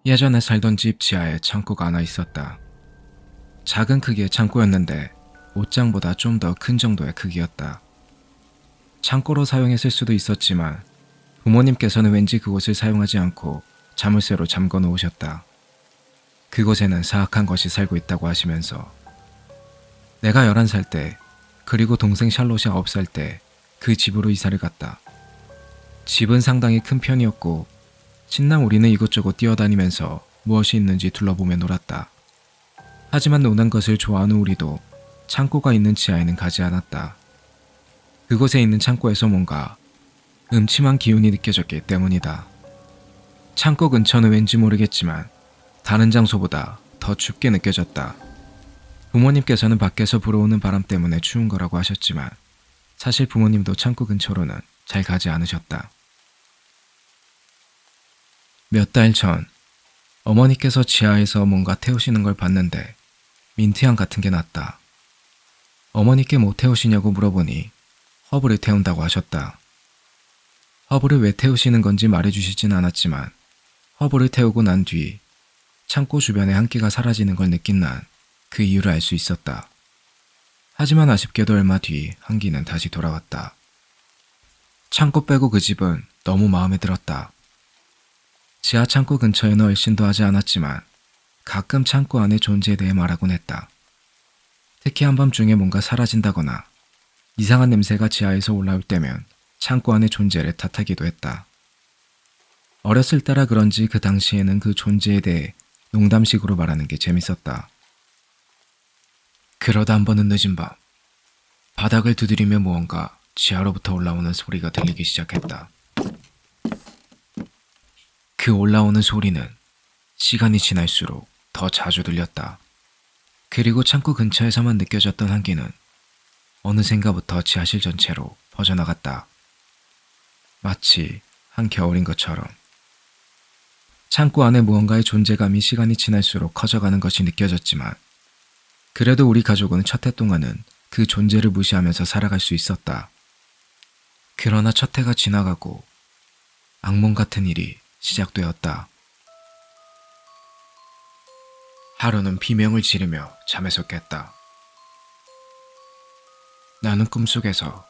예전에 살던 집 지하에 창고가 하나 있었다. 작은 크기의 창고였는데 옷장보다 좀 더 큰 정도의 크기였다. 창고로 사용했을 수도 있었지만 부모님께서는 왠지 그곳을 사용하지 않고 자물쇠로 잠궈 놓으셨다. 그곳에는 사악한 것이 살고 있다고 하시면서 내가 11살 때 그리고 동생 샬롯이 9살 때 그 집으로 이사를 갔다. 집은 상당히 큰 편이었고 신랑 우리는 이곳저곳 뛰어다니면서 무엇이 있는지 둘러보며 놀았다. 하지만 노는 것을 좋아하는 우리도 창고가 있는 지하에는 가지 않았다. 그곳에 있는 창고에서 뭔가 음침한 기운이 느껴졌기 때문이다. 창고 근처는 왠지 모르겠지만 다른 장소보다 더 춥게 느껴졌다. 부모님께서는 밖에서 불어오는 바람 때문에 추운 거라고 하셨지만 사실 부모님도 창고 근처로는 잘 가지 않으셨다. 몇 달 전 어머니께서 지하에서 뭔가 태우시는 걸 봤는데 민트향 같은 게 났다. 어머니께 뭐 태우시냐고 물어보니 허브를 태운다고 하셨다. 허브를 왜 태우시는 건지 말해주시진 않았지만 허브를 태우고 난 뒤 창고 주변에 한기가 사라지는 걸 느낀 난 그 이유를 알 수 있었다. 하지만 아쉽게도 얼마 뒤 한기는 다시 돌아왔다. 창고 빼고 그 집은 너무 마음에 들었다. 지하 창고 근처에는 얼씬도 하지 않았지만 가끔 창고 안의 존재에 대해 말하곤 했다. 특히 한밤중에 뭔가 사라진다거나 이상한 냄새가 지하에서 올라올 때면 창고 안의 존재를 탓하기도 했다. 어렸을 때라 그런지 그 당시에는 그 존재에 대해 농담식으로 말하는 게 재밌었다. 그러다 한 번은 늦은 밤, 바닥을 두드리며 무언가 지하로부터 올라오는 소리가 들리기 시작했다. 그 올라오는 소리는 시간이 지날수록 더 자주 들렸다. 그리고 창고 근처에서만 느껴졌던 한기는 어느샌가부터 지하실 전체로 퍼져나갔다. 마치 한겨울인 것처럼. 창고 안에 무언가의 존재감이 시간이 지날수록 커져가는 것이 느껴졌지만 그래도 우리 가족은 첫 해 동안은 그 존재를 무시하면서 살아갈 수 있었다. 그러나 첫 해가 지나가고 악몽 같은 일이 시작되었다. 하루는 비명을 지르며 잠에서 깼다. 나는 꿈속에서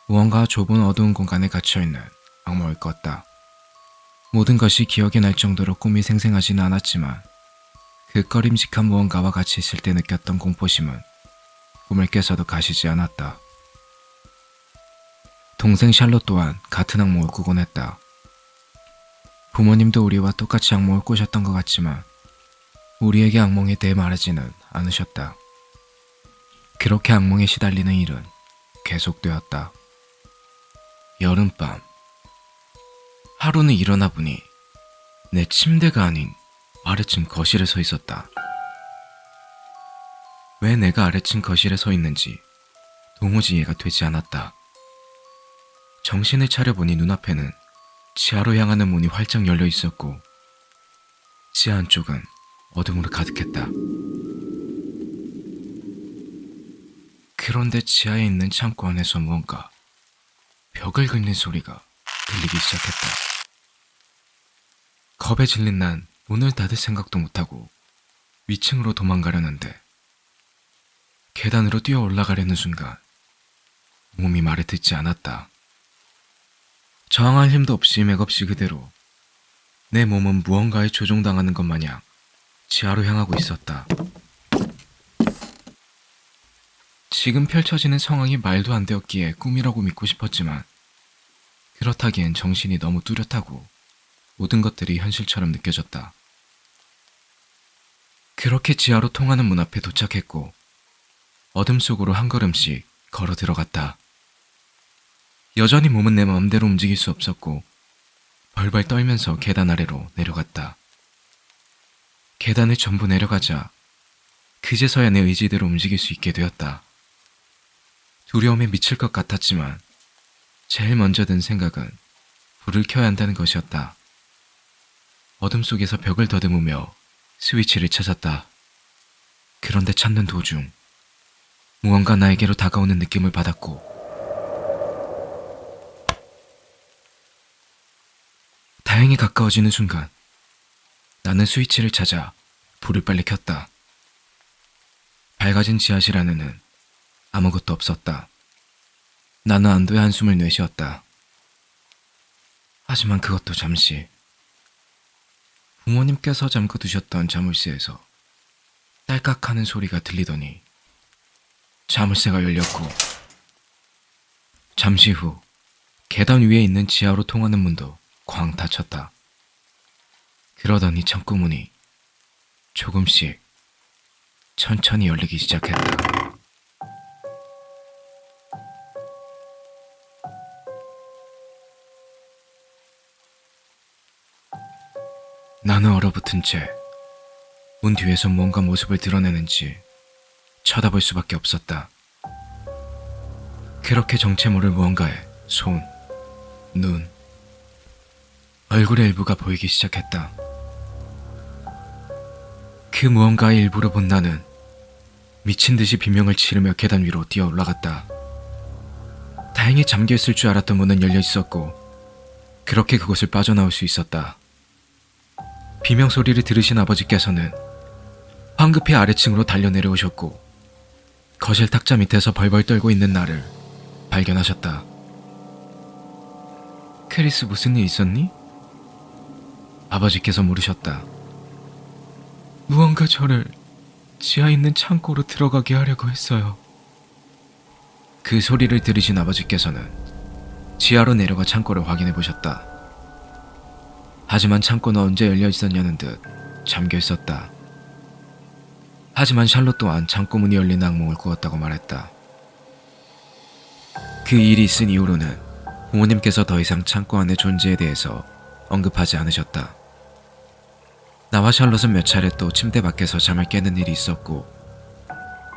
무언가 좁은 어두운 공간에 갇혀있는 악몽을 꿨다. 모든 것이 기억이 날 정도로 꿈이 생생하지는 않았지만 그 꺼림직한 무언가와 같이 있을 때 느꼈던 공포심은 꿈을 깨서도 가시지 않았다. 동생 샬롯 또한 같은 악몽을 꾸곤 했다. 부모님도 우리와 똑같이 악몽을 꾸셨던 것 같지만 우리에게 악몽에 대해 말하지는 않으셨다. 그렇게 악몽에 시달리는 일은 계속되었다. 여름밤, 하루는 일어나 보니 내 침대가 아닌 아래층 거실에 서 있었다. 왜 내가 아래층 거실에 서 있는지 도무지 이해가 되지 않았다. 정신을 차려보니 눈앞에는 지하로 향하는 문이 활짝 열려 있었고 지하 안쪽은 어둠으로 가득했다. 그런데 지하에 있는 창고 안에서 무언가 벽을 긁는 소리가 들리기 시작했다. 겁에 질린 난 문을 닫을 생각도 못하고 위층으로 도망가려는데 계단으로 뛰어 올라가려는 순간 몸이 말을 듣지 않았다. 저항할 힘도 없이 맥없이 그대로 내 몸은 무언가에 조종당하는 것 마냥 지하로 향하고 있었다. 지금 펼쳐지는 상황이 말도 안 되었기에 꿈이라고 믿고 싶었지만 그렇다기엔 정신이 너무 뚜렷하고 모든 것들이 현실처럼 느껴졌다. 그렇게 지하로 통하는 문 앞에 도착했고 어둠 속으로 한 걸음씩 걸어 들어갔다. 여전히 몸은 내 마음대로 움직일 수 없었고 벌벌 떨면서 계단 아래로 내려갔다. 계단을 전부 내려가자 그제서야 내 의지대로 움직일 수 있게 되었다. 두려움에 미칠 것 같았지만 제일 먼저 든 생각은 불을 켜야 한다는 것이었다. 어둠 속에서 벽을 더듬으며 스위치를 찾았다. 그런데 찾는 도중 무언가 나에게로 다가오는 느낌을 받았고 다행히 가까워지는 순간 나는 스위치를 찾아 불을 빨리 켰다. 밝아진 지하실 안에는 아무것도 없었다. 나는 안도의 한숨을 내쉬었다. 하지만 그것도 잠시. 부모님께서 잠그두셨던 자물쇠에서 딸깍하는 소리가 들리더니 자물쇠가 열렸고, 잠시 후 계단 위에 있는 지하로 통하는 문도 쾅 닫혔다. 그러더니 창고 문이 조금씩 천천히 열리기 시작했다. 나는 얼어붙은 채 문 뒤에서 무언가 모습을 드러내는지 쳐다볼 수밖에 없었다. 그렇게 정체 모를 무언가에 손, 눈, 얼굴의 일부가 보이기 시작했다. 그 무언가의 일부를 본 나는 미친 듯이 비명을 지르며 계단 위로 뛰어 올라갔다. 다행히 잠겨있을 줄 알았던 문은 열려 있었고, 그렇게 그곳을 빠져나올 수 있었다. 비명 소리를 들으신 아버지께서는 황급히 아래층으로 달려내려오셨고, 거실 탁자 밑에서 벌벌 떨고 있는 나를 발견하셨다. 크리스, 무슨 일 있었니? 아버지께서 물으셨다. 무언가 저를 지하에 있는 창고로 들어가게 하려고 했어요. 그 소리를 들으신 아버지께서는 지하로 내려가 창고를 확인해 보셨다. 하지만 창고는 언제 열려 있었냐는 듯 잠겨 있었다. 하지만 샬롯 또한 창고 문이 열린 악몽을 꾸었다고 말했다. 그 일이 있은 이후로는 부모님께서 더 이상 창고 안의 존재에 대해서 언급하지 않으셨다. 나와 샬롯은 몇 차례 또 침대 밖에서 잠을 깨는 일이 있었고,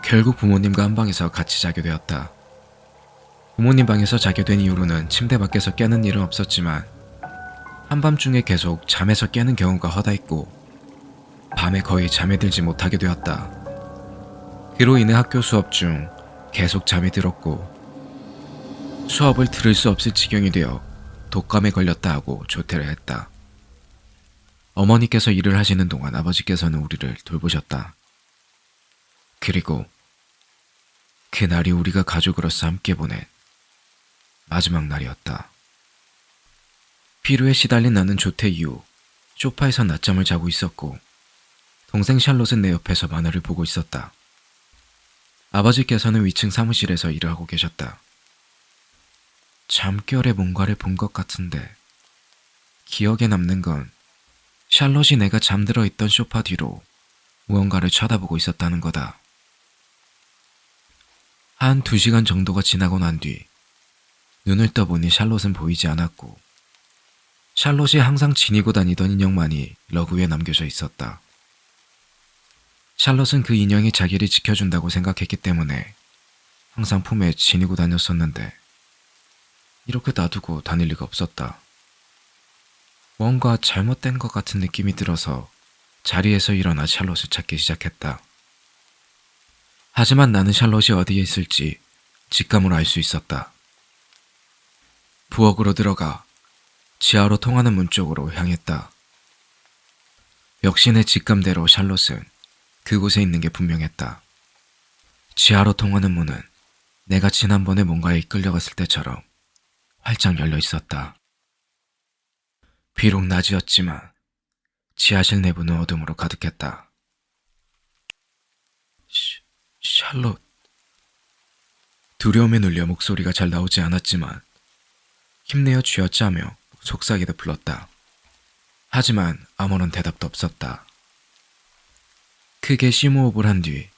결국 부모님과 한 방에서 같이 자게 되었다. 부모님 방에서 자게 된 이후로는 침대 밖에서 깨는 일은 없었지만, 한밤중에 계속 잠에서 깨는 경우가 허다했고, 밤에 거의 잠에 들지 못하게 되었다. 그로 인해 학교 수업 중 계속 잠이 들었고, 수업을 들을 수 없을 지경이 되어 독감에 걸렸다 하고 조퇴를 했다. 어머니께서 일을 하시는 동안 아버지께서는 우리를 돌보셨다. 그리고 그날이 우리가 가족으로서 함께 보낸 마지막 날이었다. 피로에 시달린 나는 조퇴 이후 소파에서 낮잠을 자고 있었고, 동생 샬롯은 내 옆에서 만화를 보고 있었다. 아버지께서는 위층 사무실에서 일을 하고 계셨다. 잠결에 뭔가를 본 것 같은데, 기억에 남는 건 샬롯이 내가 잠들어 있던 소파 뒤로 무언가를 쳐다보고 있었다는 거다. 한 2시간 정도가 지나고 난 뒤 눈을 떠보니 샬롯은 보이지 않았고, 샬롯이 항상 지니고 다니던 인형만이 러그 위에 남겨져 있었다. 샬롯은 그 인형이 자기를 지켜준다고 생각했기 때문에 항상 품에 지니고 다녔었는데, 이렇게 놔두고 다닐 리가 없었다. 뭔가 잘못된 것 같은 느낌이 들어서 자리에서 일어나 샬롯을 찾기 시작했다. 하지만 나는 샬롯이 어디에 있을지 직감으로 알 수 있었다. 부엌으로 들어가 지하로 통하는 문 쪽으로 향했다. 역시 내 직감대로 샬롯은 그곳에 있는 게 분명했다. 지하로 통하는 문은 내가 지난번에 뭔가에 이끌려갔을 때처럼 활짝 열려 있었다. 비록 낮이었지만 지하실 내부는 어둠으로 가득했다. 샬롯. 두려움에 눌려 목소리가 잘 나오지 않았지만 힘내어 쥐어짜며 속삭이듯 불렀다. 하지만 아무런 대답도 없었다. 크게 심호흡을 한 뒤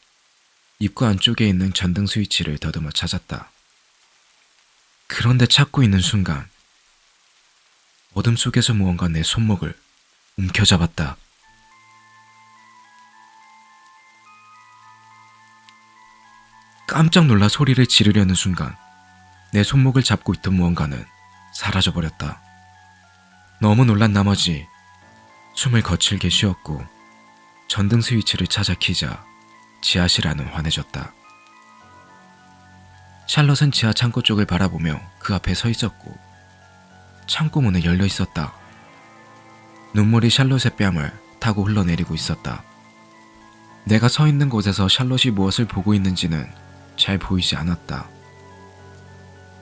입구 안쪽에 있는 전등 스위치를 더듬어 찾았다. 그런데 찾고 있는 순간 어둠 속에서 무언가 내 손목을 움켜잡았다. 깜짝 놀라 소리를 지르려는 순간 내 손목을 잡고 있던 무언가는 사라져버렸다. 너무 놀란 나머지 숨을 거칠게 쉬었고 전등 스위치를 찾아 키자 지하실 안은 환해졌다. 샬롯은 지하 창고 쪽을 바라보며 그 앞에 서 있었고 창고 문은 열려 있었다. 눈물이 샬롯의 뺨을 타고 흘러내리고 있었다. 내가 서 있는 곳에서 샬롯이 무엇을 보고 있는지는 잘 보이지 않았다.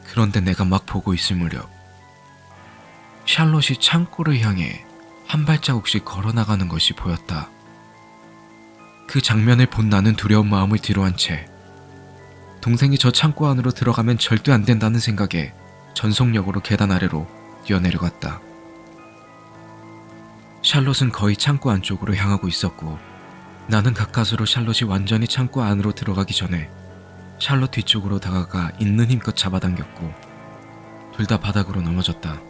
그런데 내가 막 보고 있을 무렵 샬롯이 창고를 향해 한 발자국씩 걸어나가는 것이 보였다. 그 장면을 본 나는 두려운 마음을 뒤로한 채 동생이 저 창고 안으로 들어가면 절대 안 된다는 생각에 전속력으로 계단 아래로 뛰어내려갔다. 샬롯은 거의 창고 안쪽으로 향하고 있었고 나는 가까스로 샬롯이 완전히 창고 안으로 들어가기 전에 샬롯 뒤쪽으로 다가가 있는 힘껏 잡아당겼고 둘 다 바닥으로 넘어졌다.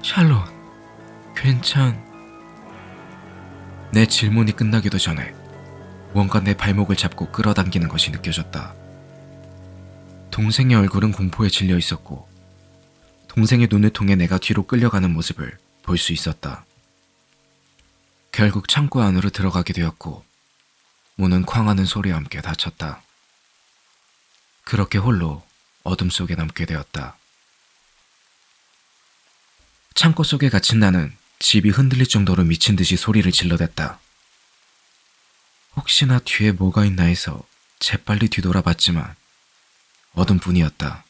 샬롯, 내 질문이 끝나기도 전에 뭔가 내 발목을 잡고 끌어당기는 것이 느껴졌다. 동생의 얼굴은 공포에 질려 있었고 동생의 눈을 통해 내가 뒤로 끌려가는 모습을 볼 수 있었다. 결국 창고 안으로 들어가게 되었고 문은 쾅하는 소리와 함께 닫혔다. 그렇게 홀로 어둠 속에 남게 되었다. 창고 속에 갇힌 나는 집이 흔들릴 정도로 미친 듯이 소리를 질러댔다. 혹시나 뒤에 뭐가 있나 해서 재빨리 뒤돌아봤지만 어둠뿐이었다.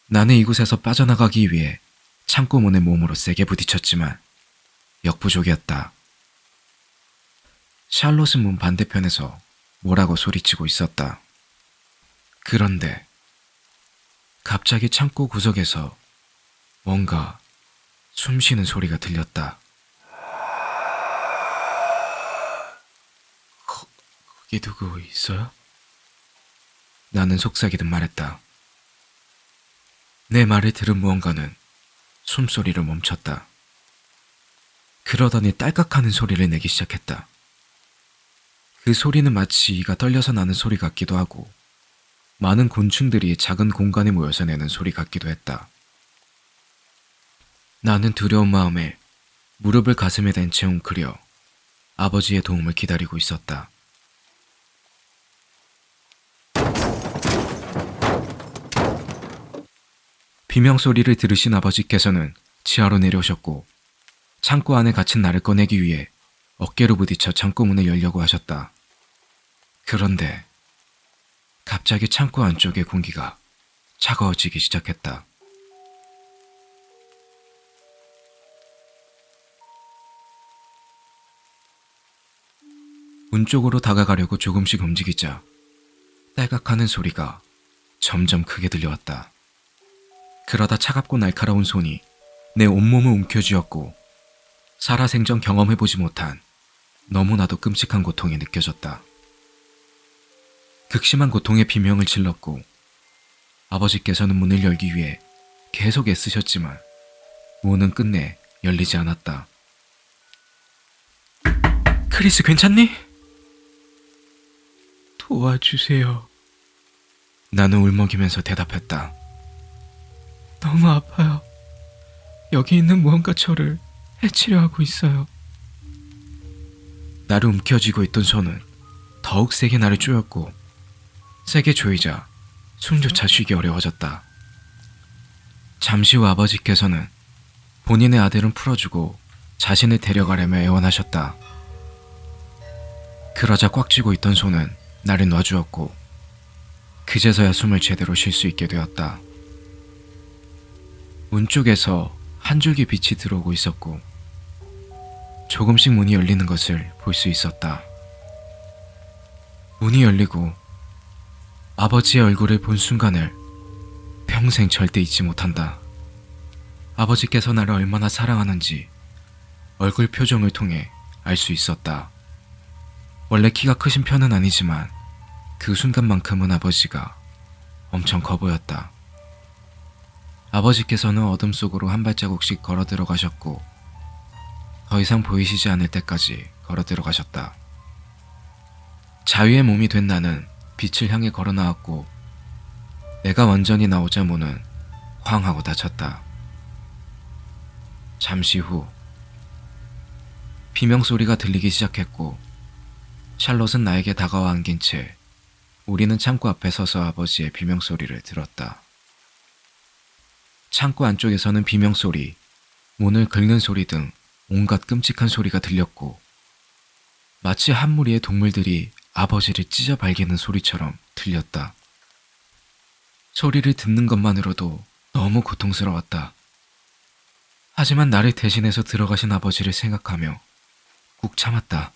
나는 이곳에서 빠져나가기 위해 창고 문에 몸으로 세게 부딪혔지만 역부족이었다. 샬롯은 문 반대편에서 뭐라고 소리치고 있었다. 그런데 갑자기 창고 구석에서 뭔가 숨쉬는 소리가 들렸다. 거기 누구 있어요? 나는 속삭이듯 말했다. 내 말을 들은 무언가는 숨소리를 멈췄다. 그러더니 딸깍하는 소리를 내기 시작했다. 그 소리는 마치 이가 떨려서 나는 소리 같기도 하고 많은 곤충들이 작은 공간에 모여서 내는 소리 같기도 했다. 나는 두려운 마음에 무릎을 가슴에 댄 채 웅크려 아버지의 도움을 기다리고 있었다. 비명소리를 들으신 아버지께서는 지하로 내려오셨고 창고 안에 갇힌 나를 꺼내기 위해 어깨로 부딪혀 창고 문을 열려고 하셨다. 그런데 갑자기 창고 안쪽의 공기가 차가워지기 시작했다. 문 쪽으로 다가가려고 조금씩 움직이자 딸깍하는 소리가 점점 크게 들려왔다. 그러다 차갑고 날카로운 손이 내 온몸을 움켜쥐었고 살아생전 경험해보지 못한 너무나도 끔찍한 고통이 느껴졌다. 극심한 고통의 비명을 질렀고 아버지께서는 문을 열기 위해 계속 애쓰셨지만 문은 끝내 열리지 않았다. 크리스, 괜찮니? 도와주세요. 나는 울먹이면서 대답했다. 너무 아파요. 여기 있는 무언가 저를 해치려 하고 있어요. 나를 움켜쥐고 있던 손은 더욱 세게 나를 쪼였고 세게 조이자 숨조차 쉬기 어려워졌다. 잠시 후 아버지께서는 본인의 아들은 풀어주고 자신을 데려가려며 애원하셨다. 그러자 꽉 쥐고 있던 손은 나를 놔주었고 그제서야 숨을 제대로 쉴 수 있게 되었다. 문 쪽에서 한 줄기 빛이 들어오고 있었고 조금씩 문이 열리는 것을 볼 수 있었다. 문이 열리고 아버지의 얼굴을 본 순간을 평생 절대 잊지 못한다. 아버지께서 나를 얼마나 사랑하는지 얼굴 표정을 통해 알 수 있었다. 원래 키가 크신 편은 아니지만 그 순간만큼은 아버지가 엄청 커 보였다. 아버지께서는 어둠 속으로 한 발자국씩 걸어 들어가셨고 더 이상 보이시지 않을 때까지 걸어 들어가셨다. 자유의 몸이 된 나는 빛을 향해 걸어 나왔고 내가 완전히 나오자 문은 쾅 하고 닫혔다. 잠시 후 비명소리가 들리기 시작했고 샬롯은 나에게 다가와 안긴 채 우리는 창고 앞에 서서 아버지의 비명소리를 들었다. 창고 안쪽에서는 비명소리, 문을 긁는 소리 등 온갖 끔찍한 소리가 들렸고 마치 한 무리의 동물들이 아버지를 찢어 발기는 소리처럼 들렸다. 소리를 듣는 것만으로도 너무 고통스러웠다. 하지만 나를 대신해서 들어가신 아버지를 생각하며 꾹 참았다.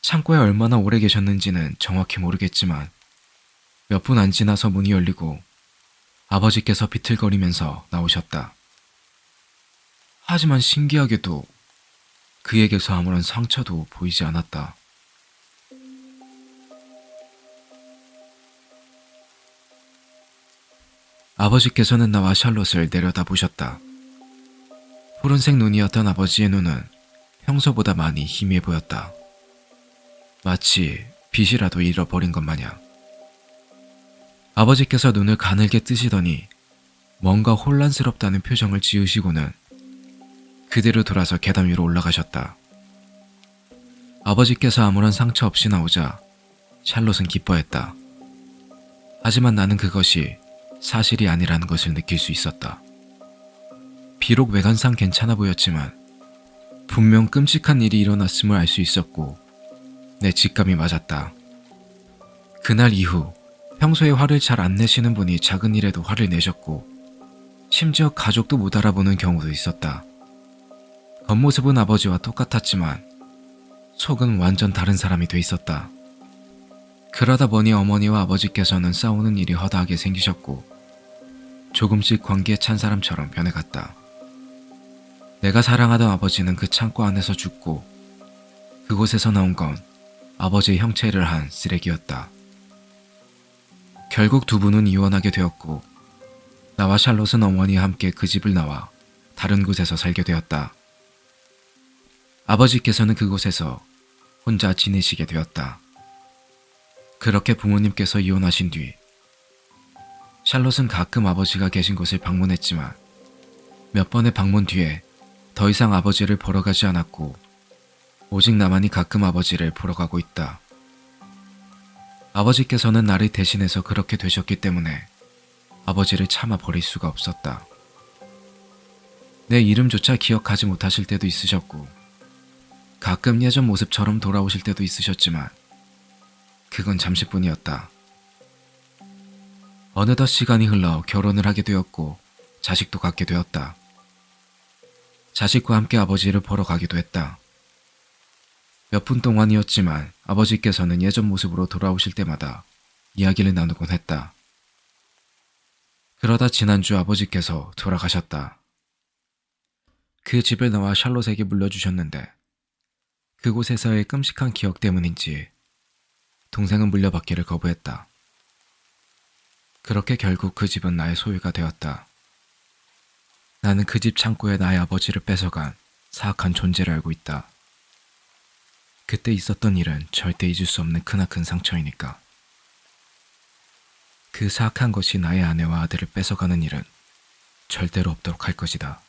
창고에 얼마나 오래 계셨는지는 정확히 모르겠지만 몇 분 안 지나서 문이 열리고 아버지께서 비틀거리면서 나오셨다. 하지만 신기하게도 그에게서 아무런 상처도 보이지 않았다. 아버지께서는 나와 샬롯을 내려다보셨다. 푸른색 눈이었던 아버지의 눈은 평소보다 많이 희미해 보였다. 마치 빛이라도 잃어버린 것 마냥. 아버지께서 눈을 가늘게 뜨시더니 뭔가 혼란스럽다는 표정을 지으시고는 그대로 돌아서 계단 위로 올라가셨다. 아버지께서 아무런 상처 없이 나오자 샬롯은 기뻐했다. 하지만 나는 그것이 사실이 아니라는 것을 느낄 수 있었다. 비록 외관상 괜찮아 보였지만 분명 끔찍한 일이 일어났음을 알 수 있었고 내 직감이 맞았다. 그날 이후 평소에 화를 잘 안 내시는 분이 작은 일에도 화를 내셨고 심지어 가족도 못 알아보는 경우도 있었다. 겉모습은 아버지와 똑같았지만 속은 완전 다른 사람이 돼 있었다. 그러다 보니 어머니와 아버지께서는 싸우는 일이 허다하게 생기셨고 조금씩 관계에 찬 사람처럼 변해갔다. 내가 사랑하던 아버지는 그 창고 안에서 죽고 그곳에서 나온 건 아버지의 형체를 한 쓰레기였다. 결국 두 분은 이혼하게 되었고 나와 샬롯은 어머니와 함께 그 집을 나와 다른 곳에서 살게 되었다. 아버지께서는 그곳에서 혼자 지내시게 되었다. 그렇게 부모님께서 이혼하신 뒤 샬롯은 가끔 아버지가 계신 곳을 방문했지만 몇 번의 방문 뒤에 더 이상 아버지를 보러 가지 않았고 오직 나만이 가끔 아버지를 보러 가고 있다. 아버지께서는 나를 대신해서 그렇게 되셨기 때문에 아버지를 참아 버릴 수가 없었다. 내 이름조차 기억하지 못하실 때도 있으셨고 가끔 예전 모습처럼 돌아오실 때도 있으셨지만 그건 잠시뿐이었다. 어느덧 시간이 흘러 결혼을 하게 되었고 자식도 갖게 되었다. 자식과 함께 아버지를 보러 가기도 했다. 몇 분 동안이었지만 아버지께서는 예전 모습으로 돌아오실 때마다 이야기를 나누곤 했다. 그러다 지난주 아버지께서 돌아가셨다. 그 집을 나와 샬롯에게 물려주셨는데 그곳에서의 끔찍한 기억 때문인지 동생은 물려받기를 거부했다. 그렇게 결국 그 집은 나의 소유가 되었다. 나는 그 집 창고에 나의 아버지를 뺏어간 사악한 존재를 알고 있다. 그때 있었던 일은 절대 잊을 수 없는 크나큰 상처이니까. 그 사악한 것이 나의 아내와 아들을 뺏어가는 일은 절대로 없도록 할 것이다.